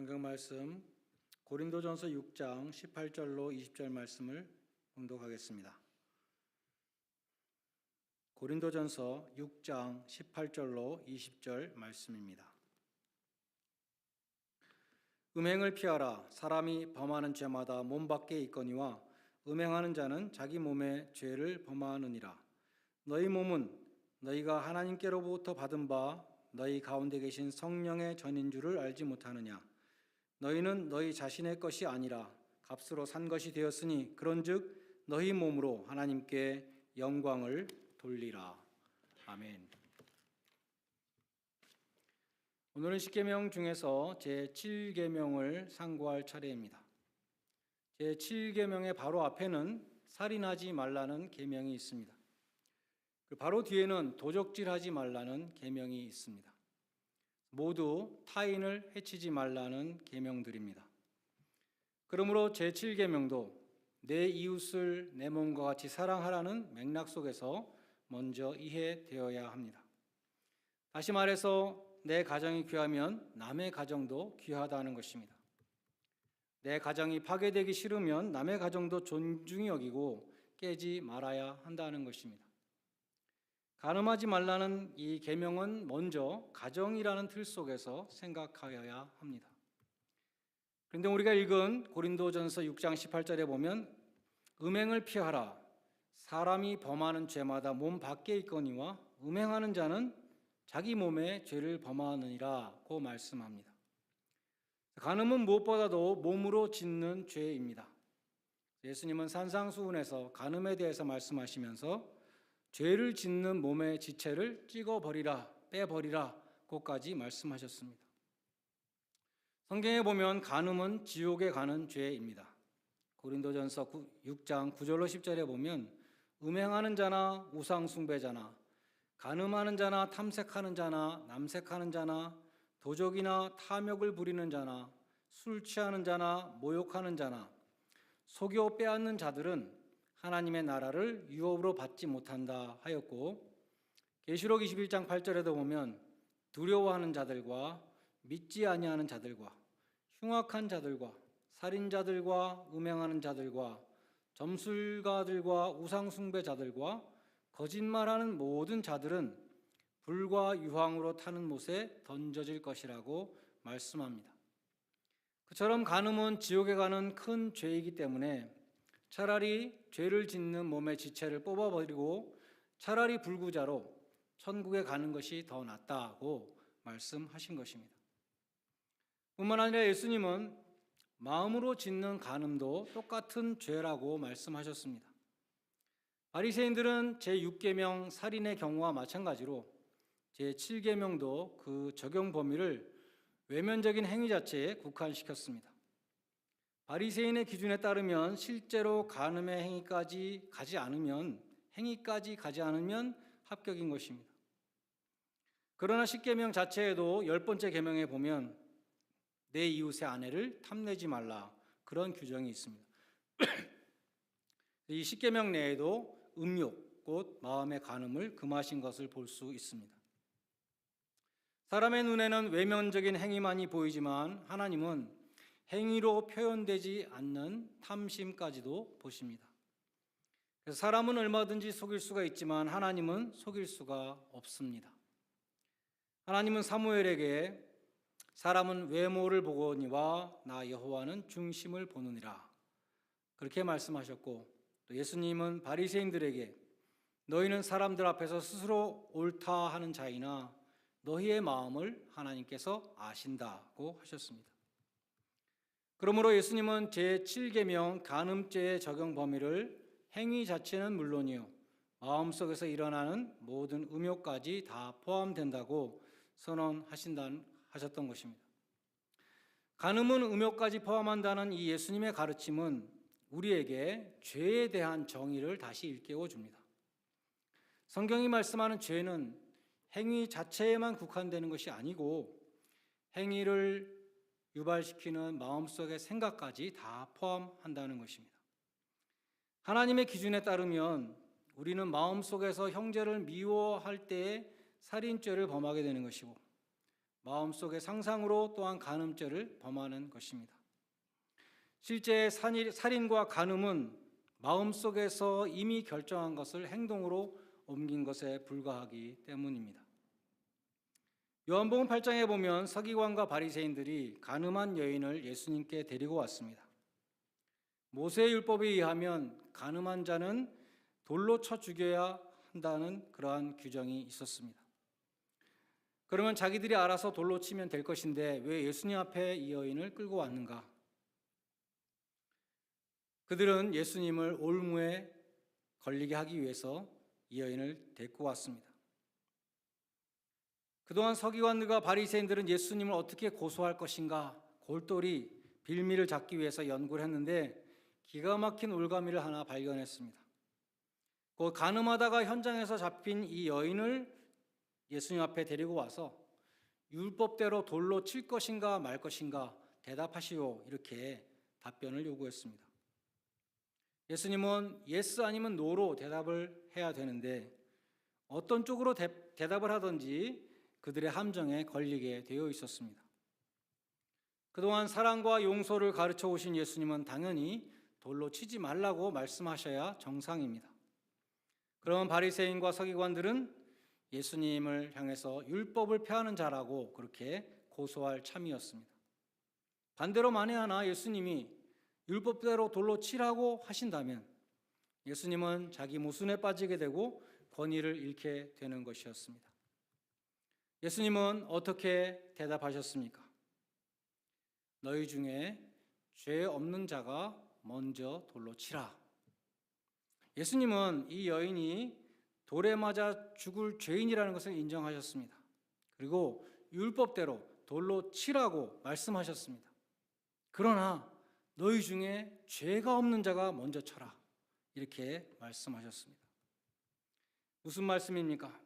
성경 말씀 고린도전서 6장 18절로 20절 말씀을 봉독하겠습니다. 고린도전서 6장 18절로 20절 말씀입니다. 음행을 피하라. 사람이 범하는 죄마다 몸 밖에 있거니와 음행하는 자는 자기 몸에 죄를 범하느니라. 너희 몸은 너희가 하나님께로부터 받은 바 너희 가운데 계신 성령의 전인 줄을 알지 못하느냐. 너희는 너희 자신의 것이 아니라 값으로 산 것이 되었으니 그런즉 너희 몸으로 하나님께 영광을 돌리라. 아멘. 오늘은 십계명 중에서 제7계명을 상고할 차례입니다. 제7계명의 바로 앞에는 살인하지 말라는 계명이 있습니다. 그 바로 뒤에는 도적질하지 말라는 계명이 있습니다. 모두 타인을 해치지 말라는 계명들입니다. 그러므로 제7계명도 내 이웃을 내 몸과 같이 사랑하라는 맥락 속에서 먼저 이해되어야 합니다. 다시 말해서 내 가정이 귀하면 남의 가정도 귀하다는 것입니다. 내 가정이 파괴되기 싫으면 남의 가정도 존중히 여기고 깨지 말아야 한다는 것입니다. 간음하지 말라는 이 계명은 먼저 가정이라는 틀 속에서 생각하여야 합니다. 그런데 우리가 읽은 고린도전서 6장 18절에 보면 음행을 피하라. 사람이 범하는 죄마다 몸 밖에 있거니와 음행하는 자는 자기 몸에 죄를 범하느니라고 말씀합니다. 간음은 무엇보다도 몸으로 짓는 죄입니다. 예수님은 산상수훈에서 간음에 대해서 말씀하시면서 죄를 짓는 몸의 지체를 찍어버리라, 빼버리라 고까지 말씀하셨습니다. 성경에 보면 간음은 지옥에 가는 죄입니다. 고린도전서 6장 9절로 10절에 보면 음행하는 자나 우상숭배자나 간음하는 자나 탐색하는 자나 남색하는 자나 도적이나 탐욕을 부리는 자나 술 취하는 자나 모욕하는 자나 속여 빼앗는 자들은 하나님의 나라를 유업으로 받지 못한다 하였고, 계시록 21장 8절에도 보면 두려워하는 자들과 믿지 아니하는 자들과 흉악한 자들과 살인자들과 음행하는 자들과 점술가들과 우상숭배자들과 거짓말하는 모든 자들은 불과 유황으로 타는 못에 던져질 것이라고 말씀합니다. 그처럼 간음은 지옥에 가는 큰 죄이기 때문에 차라리 죄를 짓는 몸의 지체를 뽑아버리고 차라리 불구자로 천국에 가는 것이 더 낫다고 말씀하신 것입니다. 뿐만 아니라 예수님은 마음으로 짓는 간음도 똑같은 죄라고 말씀하셨습니다. 바리새인들은 제6계명 살인의 경우와 마찬가지로 제7계명도 그 적용 범위를 외면적인 행위 자체에 국한시켰습니다. 바리새인의 기준에 따르면 실제로 간음의 행위까지 가지 않으면 합격인 것입니다. 그러나 십계명 자체에도 10번째 계명에 보면 내 이웃의 아내를 탐내지 말라 그런 규정이 있습니다. 이 십계명 내에도 음욕 곧 마음의 간음을 금하신 것을 볼 수 있습니다. 사람의 눈에는 외면적인 행위만이 보이지만 하나님은 행위로 표현되지 않는 탐심까지도 보십니다. 그래서 사람은 얼마든지 속일 수가 있지만 하나님은 속일 수가 없습니다. 하나님은 사무엘에게 사람은 외모를 보거니와 나 여호와는 중심을 보느니라 그렇게 말씀하셨고, 또 예수님은 바리새인들에게 너희는 사람들 앞에서 스스로 옳다 하는 자이나 너희의 마음을 하나님께서 아신다고 하셨습니다. 그러므로 예수님은 제7계명 간음죄의 적용 범위를 행위 자체는 물론이요 마음속에서 일어나는 모든 음욕까지 다 포함된다고 선언하셨던 것입니다. 간음은 음욕까지 포함한다는 이 예수님의 가르침은 우리에게 죄에 대한 정의를 다시 일깨워 줍니다. 성경이 말씀하는 죄는 행위 자체에만 국한되는 것이 아니고 행위를 유발시키는 마음속의 생각까지 다 포함한다는 것입니다. 하나님의 기준에 따르면 우리는 마음속에서 형제를 미워할 때에 살인죄를 범하게 되는 것이고, 마음속의 상상으로 또한 간음죄를 범하는 것입니다. 실제 살인과 간음은 마음속에서 이미 결정한 것을 행동으로 옮긴 것에 불과하기 때문입니다. 요한복음 8장에 보면 서기관과 바리새인들이 간음한 여인을 예수님께 데리고 왔습니다. 모세의 율법에 의하면 간음한 자는 돌로 쳐 죽여야 한다는 그러한 규정이 있었습니다. 그러면 자기들이 알아서 돌로 치면 될 것인데 왜 예수님 앞에 이 여인을 끌고 왔는가? 그들은 예수님을 올무에 걸리게 하기 위해서 이 여인을 데리고 왔습니다. 그동안 서기관들과 바리새인들은 예수님을 어떻게 고소할 것인가 골똘히 빌미를 잡기 위해서 연구를 했는데 기가 막힌 올가미를 하나 발견했습니다. 곧 간음하다가 현장에서 잡힌 이 여인을 예수님 앞에 데리고 와서 율법대로 돌로 칠 것인가 말 것인가 대답하시오, 이렇게 답변을 요구했습니다. 예수님은 예스 아니면 노로 대답을 해야 되는데 어떤 쪽으로 대답을 하든지 그들의 함정에 걸리게 되어 있었습니다. 그동안 사랑과 용서를 가르쳐 오신 예수님은 당연히 돌로 치지 말라고 말씀하셔야 정상입니다. 그런 바리새인과 서기관들은 예수님을 향해서 율법을 폐하는 자라고 그렇게 고소할 참이었습니다. 반대로 만에 하나 예수님이 율법대로 돌로 치라고 하신다면 예수님은 자기 모순에 빠지게 되고 권위를 잃게 되는 것이었습니다. 예수님은 어떻게 대답하셨습니까? 너희 중에 죄 없는 자가 먼저 돌로 치라. 예수님은 이 여인이 돌에 맞아 죽을 죄인이라는 것을 인정하셨습니다. 그리고 율법대로 돌로 치라고 말씀하셨습니다. 그러나 너희 중에 죄가 없는 자가 먼저 쳐라, 이렇게 말씀하셨습니다. 무슨 말씀입니까?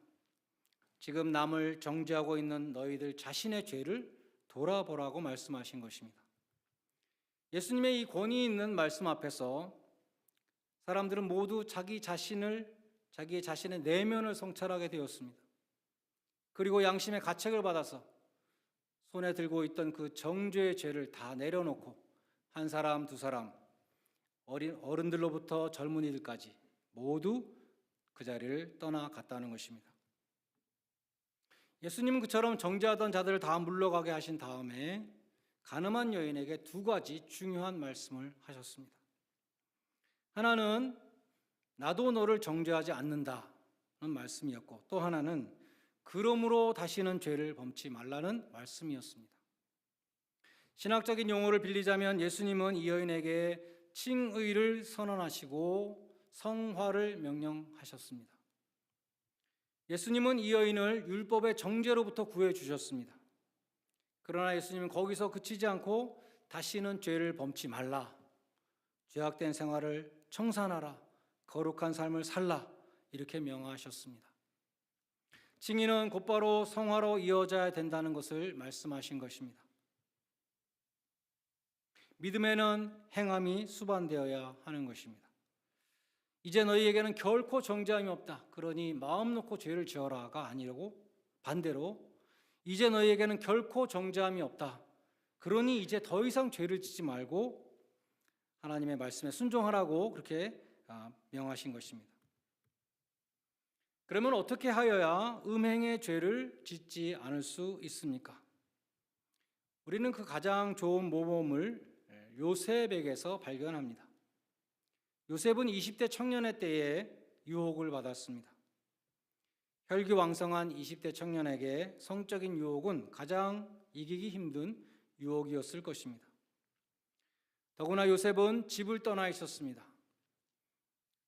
지금 남을 정죄하고 있는 너희들 자신의 죄를 돌아보라고 말씀하신 것입니다. 예수님의 이 권위 있는 말씀 앞에서 사람들은 모두 자기의 자신의 내면을 성찰하게 되었습니다. 그리고 양심의 가책을 받아서 손에 들고 있던 그 정죄의 죄를 다 내려놓고 한 사람, 두 사람, 어른들로부터 젊은이들까지 모두 그 자리를 떠나갔다는 것입니다. 예수님은 그처럼 정죄하던 자들을 다 물러가게 하신 다음에 간음한 여인에게 두 가지 중요한 말씀을 하셨습니다. 하나는 나도 너를 정죄하지 않는다는 말씀이었고, 또 하나는 그러므로 다시는 죄를 범치 말라는 말씀이었습니다. 신학적인 용어를 빌리자면 예수님은 이 여인에게 칭의를 선언하시고 성화를 명령하셨습니다. 예수님은 이 여인을 율법의 정죄로부터 구해 주셨습니다. 그러나 예수님은 거기서 그치지 않고 다시는 죄를 범치 말라, 죄악된 생활을 청산하라, 거룩한 삶을 살라, 이렇게 명하셨습니다. 칭의는 곧바로 성화로 이어져야 된다는 것을 말씀하신 것입니다. 믿음에는 행함이 수반되어야 하는 것입니다. 이제 너희에게는 결코 정죄함이 없다, 그러니 마음 놓고 죄를 지어라가 아니라고, 반대로 이제 너희에게는 결코 정죄함이 없다, 그러니 이제 더 이상 죄를 짓지 말고 하나님의 말씀에 순종하라고 그렇게 명하신 것입니다. 그러면 어떻게 하여야 음행의 죄를 짓지 않을 수 있습니까? 우리는 그 가장 좋은 모범을 요셉에게서 발견합니다. 요셉은 20대 청년의 때에 유혹을 받았습니다. 혈기왕성한 20대 청년에게 성적인 유혹은 가장 이기기 힘든 유혹이었을 것입니다. 더구나 요셉은 집을 떠나 있었습니다.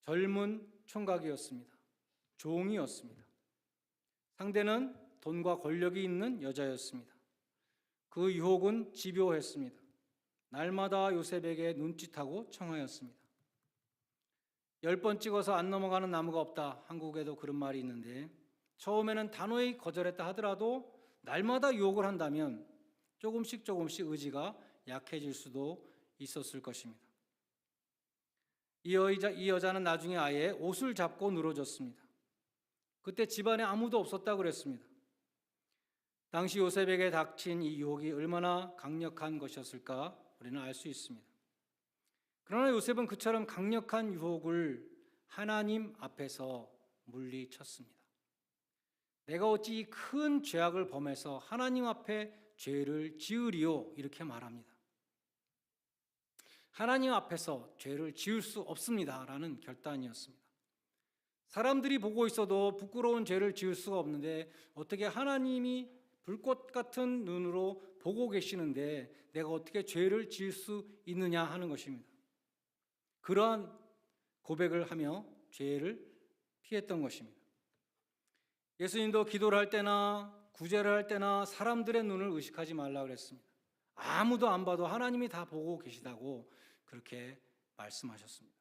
젊은 총각이었습니다. 종이었습니다. 상대는 돈과 권력이 있는 여자였습니다. 그 유혹은 집요했습니다. 날마다 요셉에게 눈짓하고 청하였습니다. 10번 찍어서 안 넘어가는 나무가 없다, 한국에도 그런 말이 있는데, 처음에는 단호히 거절했다 하더라도 날마다 유혹을 한다면 조금씩 의지가 약해질 수도 있었을 것입니다. 이 여자는 나중에 아예 옷을 잡고 늘어졌습니다. 그때 집안에 아무도 없었다고 그랬습니다. 당시 요셉에게 닥친 이 유혹이 얼마나 강력한 것이었을까 우리는 알 수 있습니다. 그러나 요셉은 그처럼 강력한 유혹을 하나님 앞에서 물리쳤습니다. 내가 어찌 이 큰 죄악을 범해서 하나님 앞에 죄를 지으리요? 이렇게 말합니다. 하나님 앞에서 죄를 지을 수 없습니다 라는 결단이었습니다. 사람들이 보고 있어도 부끄러운 죄를 지을 수가 없는데 어떻게 하나님이 불꽃 같은 눈으로 보고 계시는데 내가 어떻게 죄를 지을 수 있느냐 하는 것입니다. 그러한 고백을 하며 죄를 피했던 것입니다. 예수님도 기도를 할 때나 구제를 할 때나 사람들의 눈을 의식하지 말라 그랬습니다. 아무도 안 봐도 하나님이 다 보고 계시다고 그렇게 말씀하셨습니다.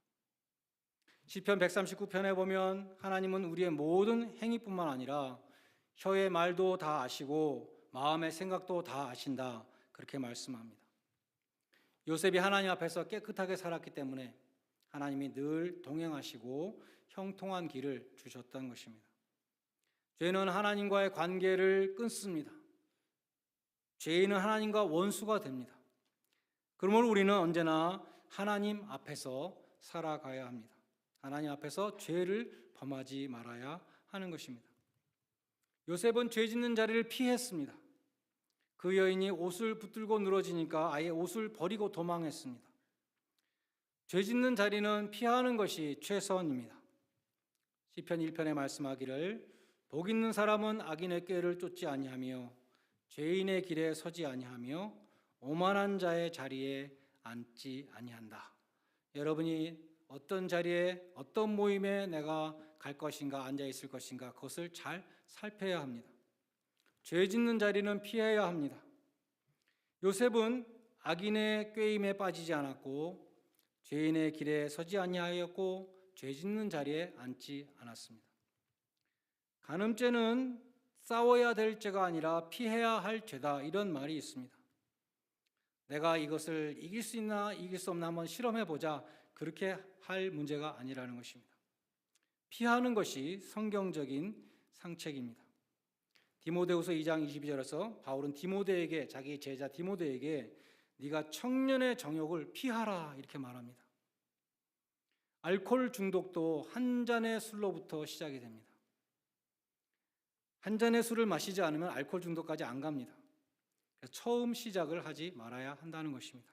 시편 139편에 보면 하나님은 우리의 모든 행위뿐만 아니라 혀의 말도 다 아시고 마음의 생각도 다 아신다 그렇게 말씀합니다. 요셉이 하나님 앞에서 깨끗하게 살았기 때문에 하나님이 늘 동행하시고 형통한 길을 주셨던 것입니다. 죄는 하나님과의 관계를 끊습니다. 죄인은 하나님과 원수가 됩니다. 그러므로 우리는 언제나 하나님 앞에서 살아가야 합니다. 하나님 앞에서 죄를 범하지 말아야 하는 것입니다. 요셉은 죄 짓는 자리를 피했습니다. 그 여인이 옷을 붙들고 늘어지니까 아예 옷을 버리고 도망했습니다. 죄 짓는 자리는 피하는 것이 최선입니다. 시편 1편에 말씀하기를 복 있는 사람은 악인의 꾀를 쫓지 아니하며 죄인의 길에 서지 아니하며 오만한 자의 자리에 앉지 아니한다. 여러분이 어떤 자리에 어떤 모임에 내가 갈 것인가 앉아 있을 것인가 그것을 잘 살펴야 합니다. 죄 짓는 자리는 피해야 합니다. 요셉은 악인의 꾀임에 빠지지 않았고 죄인의 길에 서지 아니하였고 죄 짓는 자리에 앉지 않았습니다. 간음죄는 싸워야 될 죄가 아니라 피해야 할 죄다 이런 말이 있습니다. 내가 이것을 이길 수 있나 이길 수 없나 한번 실험해 보자 그렇게 할 문제가 아니라는 것입니다. 피하는 것이 성경적인 상책입니다. 디모데후서 2장 22절에서 바울은 디모데에게 자기 제자 디모데에게 네가 청년의 정욕을 피하라 이렇게 말합니다. 알코올 중독도 한 잔의 술로부터 시작이 됩니다. 한 잔의 술을 마시지 않으면 알코올 중독까지 안 갑니다. 그래서 처음 시작을 하지 말아야 한다는 것입니다.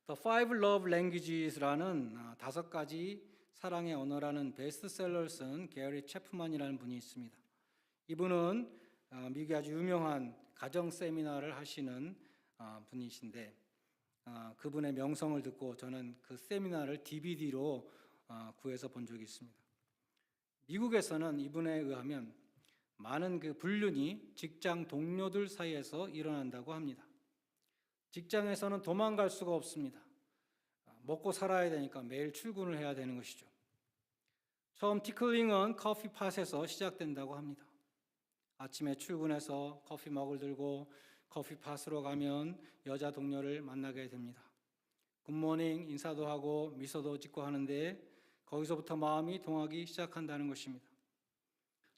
The Five Love Languages라는 5가지 사랑의 언어라는 베스트셀러를 쓴 게리 체프만이라는 분이 있습니다. 이분은 미국의 아주 유명한 가정 세미나를 하시는 분이신데 그분의 명성을 듣고 저는 그 세미나를 DVD로 구해서 본 적이 있습니다. 미국에서는 이분에 의하면 많은 그 불륜이 직장 동료들 사이에서 일어난다고 합니다. 직장에서는 도망갈 수가 없습니다. 먹고 살아야 되니까 매일 출근을 해야 되는 것이죠. 처음 티클링은 커피팟에서 시작된다고 합니다. 아침에 출근해서 커피 머그를 들고 커피팟으로 가면 여자 동료를 만나게 됩니다. 굿모닝 인사도 하고 미소도 짓고 하는데 거기서부터 마음이 동하기 시작한다는 것입니다.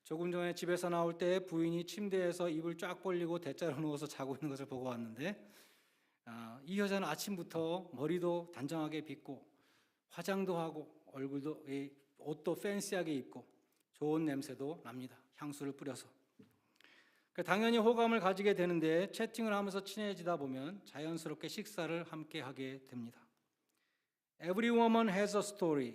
조금 전에 집에서 나올 때 부인이 침대에서 입을 쫙 벌리고 대자로 누워서 자고 있는 것을 보고 왔는데 이 여자는 아침부터 머리도 단정하게 빗고 화장도 하고 얼굴도 옷도 팬시하게 입고 좋은 냄새도 납니다. 향수를 뿌려서. 당연히 호감을 가지게 되는데 채팅을 하면서 친해지다 보면 자연스럽게 식사를 함께 하게 됩니다. Every woman has a story.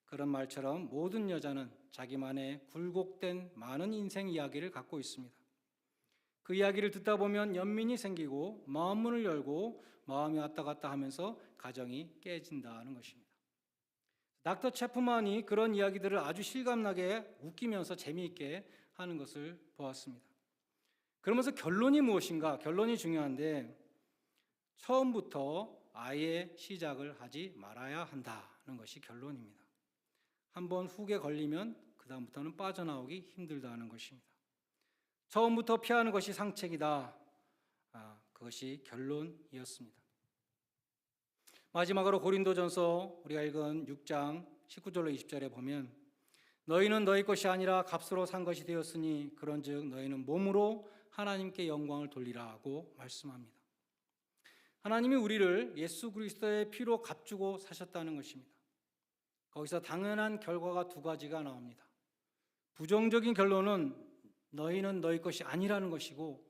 그런 말처럼 모든 여자는 자기만의 굴곡된 많은 인생 이야기를 갖고 있습니다. 그 이야기를 듣다 보면 연민이 생기고 마음문을 열고 마음이 왔다 갔다 하면서 가정이 깨진다는 것입니다. 닥터 체프만이 그런 이야기들을 아주 실감나게 웃기면서 재미있게 하는 것을 보았습니다. 그러면서 결론이 무엇인가? 결론이 중요한데 처음부터 아예 시작을 하지 말아야 한다는 것이 결론입니다. 한번 훅에 걸리면 그 다음부터는 빠져나오기 힘들다는 것입니다. 처음부터 피하는 것이 상책이다. 그것이 결론이었습니다. 마지막으로 고린도전서 우리가 읽은 6장 19절로 20절에 보면 너희는 너희 것이 아니라 값으로 산 것이 되었으니 그런즉 너희는 몸으로 하나님께 영광을 돌리라고 말씀합니다. 하나님이 우리를 예수 그리스도의 피로 값주고 사셨다는 것입니다. 거기서 당연한 결과가 두 가지가 나옵니다. 부정적인 결론은 너희는 너희 것이 아니라는 것이고,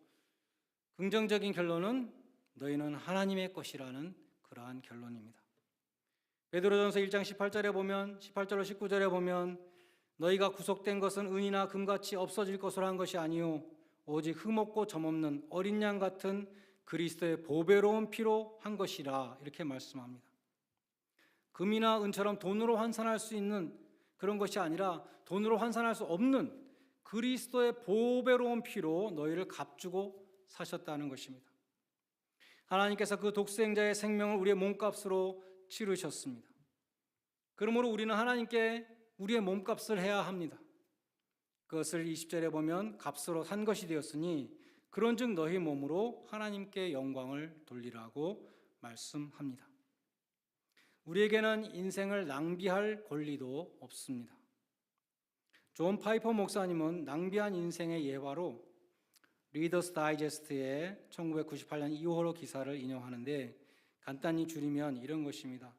긍정적인 결론은 너희는 하나님의 것이라는 그러한 결론입니다. 베드로전서 1장 18절에 보면, 18절로 19절에 보면 너희가 구속된 것은 은이나 금같이 없어질 것으로 한 것이 아니요 오직 흠없고 점없는 어린 양 같은 그리스도의 보배로운 피로 한 것이라, 이렇게 말씀합니다. 금이나 은처럼 돈으로 환산할 수 있는 그런 것이 아니라 돈으로 환산할 수 없는 그리스도의 보배로운 피로 너희를 값주고 사셨다는 것입니다. 하나님께서 그 독생자의 생명을 우리의 몸값으로 치르셨습니다. 그러므로 우리는 하나님께 우리의 몸값을 해야 합니다. 그것을 20절에 보면 값으로 산 것이 되었으니 그런즉 너희 몸으로 하나님께 영광을 돌리라고 말씀합니다. 우리에게는 인생을 낭비할 권리도 없습니다. 존 파이퍼 목사님은 낭비한 인생의 예화로 리더스 다이제스트의 1998년 2월 기사를 인용하는데, 간단히 줄이면 이런 것입니다.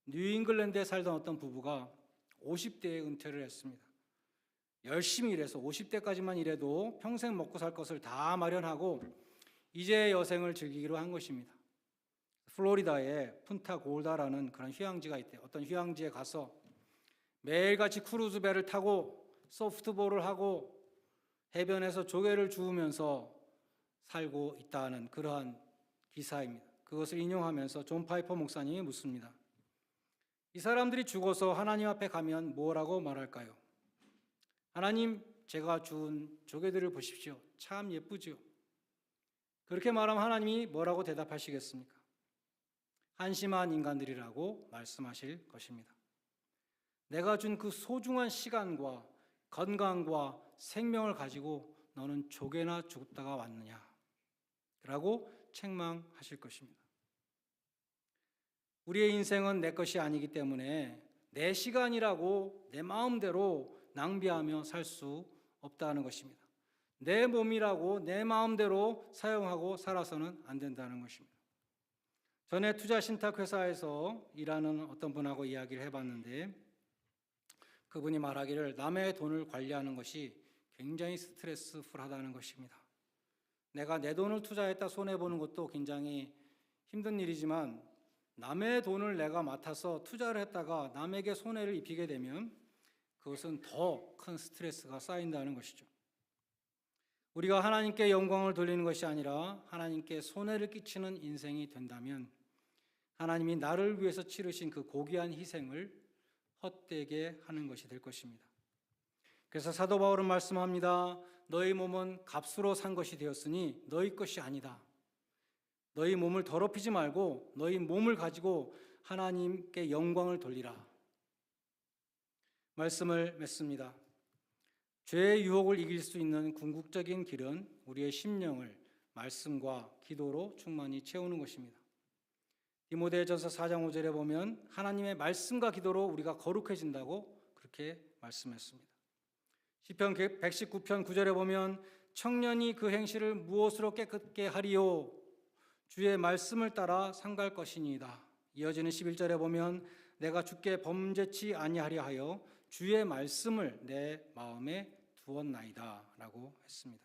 뉴잉글랜드에 살던 어떤 부부가 50대에 은퇴를 했습니다. 열심히 일해서 50대까지만 일해도 평생 먹고 살 것을 다 마련하고 이제 여생을 즐기기로 한 것입니다. 플로리다에 푼타 골다라는 그런 휴양지가 있대요. 어떤 휴양지에 가서 매일같이 크루즈 배를 타고 소프트볼을 하고 해변에서 조개를 주우면서 살고 있다는 그러한 기사입니다. 그것을 인용하면서 존 파이퍼 목사님이 묻습니다. 이 사람들이 죽어서 하나님 앞에 가면 뭐라고 말할까요? 하나님, 제가 주운 조개들을 보십시오. 참 예쁘죠? 그렇게 말하면 하나님이 뭐라고 대답하시겠습니까? 한심한 인간들이라고 말씀하실 것입니다. 내가 준 그 소중한 시간과 건강과 생명을 가지고 너는 조개나 죽다가 왔느냐? 라고 책망하실 것입니다. 우리의 인생은 내 것이 아니기 때문에 내 시간이라고 내 마음대로 낭비하며 살 수 없다는 것입니다. 내 몸이라고 내 마음대로 사용하고 살아서는 안 된다는 것입니다. 전에 투자신탁회사에서 일하는 어떤 분하고 이야기를 해봤는데, 그분이 말하기를 남의 돈을 관리하는 것이 굉장히 스트레스풀하다는 것입니다. 내가 내 돈을 투자했다 손해보는 것도 굉장히 힘든 일이지만 남의 돈을 내가 맡아서 투자를 했다가 남에게 손해를 입히게 되면 그것은 더 큰 스트레스가 쌓인다는 것이죠. 우리가 하나님께 영광을 돌리는 것이 아니라 하나님께 손해를 끼치는 인생이 된다면 하나님이 나를 위해서 치르신 그 고귀한 희생을 헛되게 하는 것이 될 것입니다. 그래서 사도 바울은 말씀합니다. 너희 몸은 값으로 산 것이 되었으니 너희 것이 아니다. 너희 몸을 더럽히지 말고 너희 몸을 가지고 하나님께 영광을 돌리라. 말씀을 맺습니다. 죄의 유혹을 이길 수 있는 궁극적인 길은 우리의 심령을 말씀과 기도로 충만히 채우는 것입니다. 디모데전서 4장 5절에 보면 하나님의 말씀과 기도로 우리가 거룩해진다고 그렇게 말씀했습니다. 시편 119편 9절에 보면 청년이 그 행실을 무엇으로 깨끗게 하리요? 주의 말씀을 따라 상갈 것이니이다. 이어지는 11절에 보면 내가 주께 범죄치 아니하려 하여 주의 말씀을 내 마음에 두었나이다 라고 했습니다.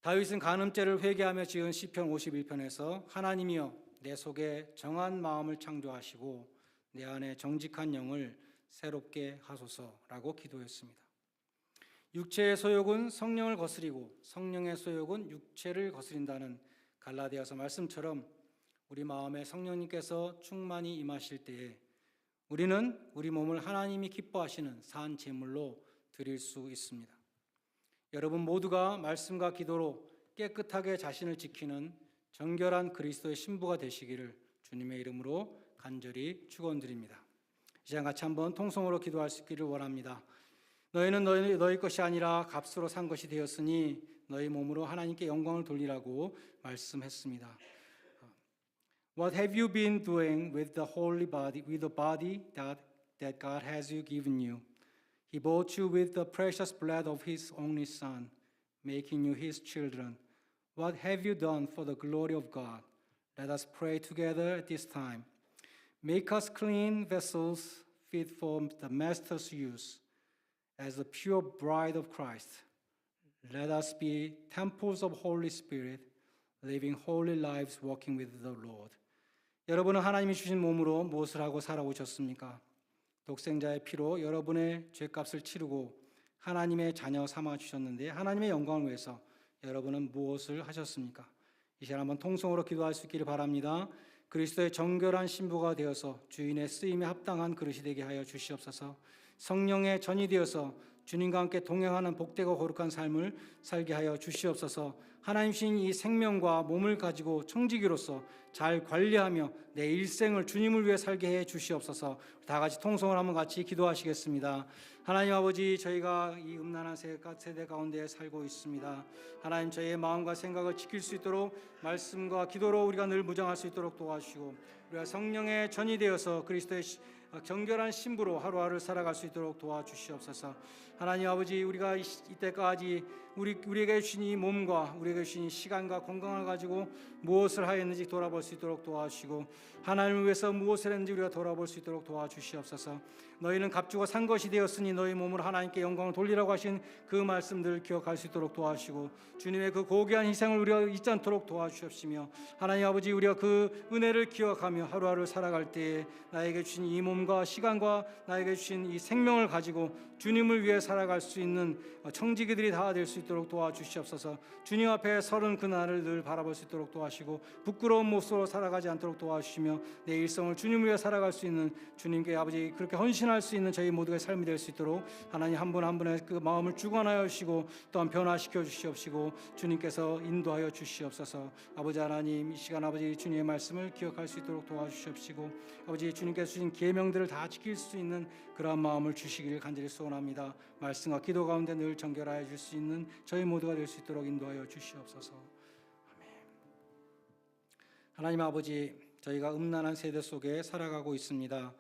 다윗은 간음죄를 회개하며 지은 시편 51편에서 하나님이여 내 속에 정한 마음을 창조하시고 내 안에 정직한 영을 새롭게 하소서라고 기도했습니다. 육체의 소욕은 성령을 거스리고 성령의 소욕은 육체를 거스린다는 갈라디아서 말씀처럼 우리 마음에 성령님께서 충만히 임하실 때에 우리는 우리 몸을 하나님이 기뻐하시는 산 제물로 드릴 수 있습니다. 여러분 모두가 말씀과 기도로 깨끗하게 자신을 지키는 정결한 그리스도의 신부가 되시기를 주님의 이름으로 간절히 축원드립니다. 이 시간 같이 한번 통성으로 기도할 수 있기를 원합니다. 너희는 너희 것이 아니라 값으로 산 것이 되었으니 너희 몸으로 하나님께 영광을 돌리라고 말씀했습니다. What have you been doing with the holy body, with the body that God has given you? He bought you with the precious blood of His only Son, making you His children. What have you done for the glory of God? Let us pray together at this time. Make us clean vessels fit for the Master's use. As the pure bride of Christ, let us be temples of Holy Spirit, living holy lives, walking with the Lord. 여러분은 하나님이 주신 몸으로 무엇을 하고 살아오셨습니까? 독생자의 피로 여러분의 죄값을 치르고 하나님의 자녀 삼아 주셨는데 하나님의 영광을 위해서 여러분은 무엇을 하셨습니까? 이 시간 한번 통성으로 기도할 수 있기를 바랍니다. 그리스도의 정결한 신부가 되어서 주인의 쓰임에 합당한 그릇이 되게 하여 주시옵소서. 성령의 전이 되어서 주님과 함께 동행하는 복되고 거룩한 삶을 살게 하여 주시옵소서. 하나님 신 이 생명과 몸을 가지고 청지기로서 잘 관리하며 내 일생을 주님을 위해 살게 해 주시옵소서. 다 같이 통성을 한번 같이 기도하시겠습니다. 하나님 아버지, 저희가 이 음란한 세대 가운데 살고 있습니다. 하나님, 저희의 마음과 생각을 지킬 수 있도록 말씀과 기도로 우리가 늘 무장할 수 있도록 도와주시고, 우리가 성령의 전이 되어서 그리스도의 정결한 신부로 하루하루 살아갈 수 있도록 도와주시옵소서. 하나님 아버지, 우리가 이때까지 우리에게 주신 이 몸과 우리에게 주신 이 시간과 건강을 가지고 무엇을 하였는지 돌아볼 수 있도록 도와주시고, 하나님을 위해서 무엇을 했는지 우리가 돌아볼 수 있도록 도와주시옵소서. 너희는 값주고 산 것이 되었으니 너희 몸을 하나님께 영광을 돌리라고 하신 그 말씀들을 기억할 수 있도록 도와주시고, 주님의 그 고귀한 희생을 우리가 잊지 않도록 도와주시옵시며, 하나님 아버지, 우리가 그 은혜를 기억하며 하루하루 살아갈 때에 나에게 주신 이 몸과 시간과 나에게 주신 이 생명을 가지고 주님을 위해 살아갈 수 있는 청지기들이 다 될 수 있도록 도와주시옵소서. 주님 앞에 서는 그날을 늘 바라볼 수 있도록 도와주시고, 부끄러운 모습으로 살아가지 않도록 도와주시며, 내 일생을 주님을 위해 살아갈 수 있는, 주님께 아버지 그렇게 헌신할 수 있는 저희 모두의 삶이 될 수 있도록 하나님 한 분 한 분의 그 마음을 주관하여 주시고 또한 변화시켜 주시옵시고, 주님께서 인도하여 주시옵소서. 아버지 하나님, 이 시간 아버지 주님의 말씀을 기억할 수 있도록 도와주시옵시고, 아버지 주님께서 주신 계명들을 다 지킬 수 있는 그러한 마음을 주시기를 간절히 소원합니다. 말씀과 기도 가운데 늘 정결하여 줄 수 있는 저희 모두가 될 수 있도록 인도하여 주시옵소서. 아멘. 하나님 아버지, 저희가 음란한 세대 속에 살아가고 있습니다.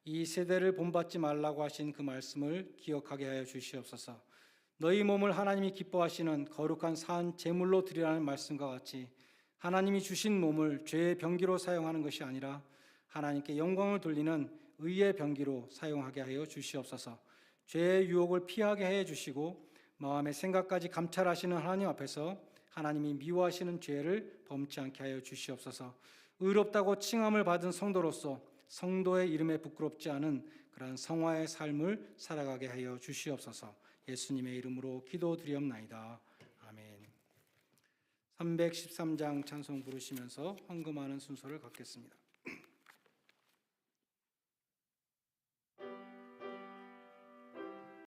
이 세대를 본받지 말라고 하신 그 말씀을 기억하게 하여 주시옵소서. 너희 몸을 하나님이 기뻐하시는 거룩한 산 제물로 드리라는 말씀과 같이 하나님이 주신 몸을 죄의 병기로 사용하는 것이 아니라 하나님께 영광을 돌리는 의의 병기로 사용하게 하여 주시옵소서. 죄의 유혹을 피하게 해 주시고, 마음의 생각까지 감찰하시는 하나님 앞에서 하나님이 미워하시는 죄를 범치 않게 하여 주시옵소서. 의롭다고 칭함을 받은 성도로서 성도의 이름에 부끄럽지 않은 그러한 성화의 삶을 살아가게 하여 주시옵소서. 예수님의 이름으로 기도드리옵나이다. 아멘. 313장 찬송 부르시면서 헌금하는 순서를 갖겠습니다.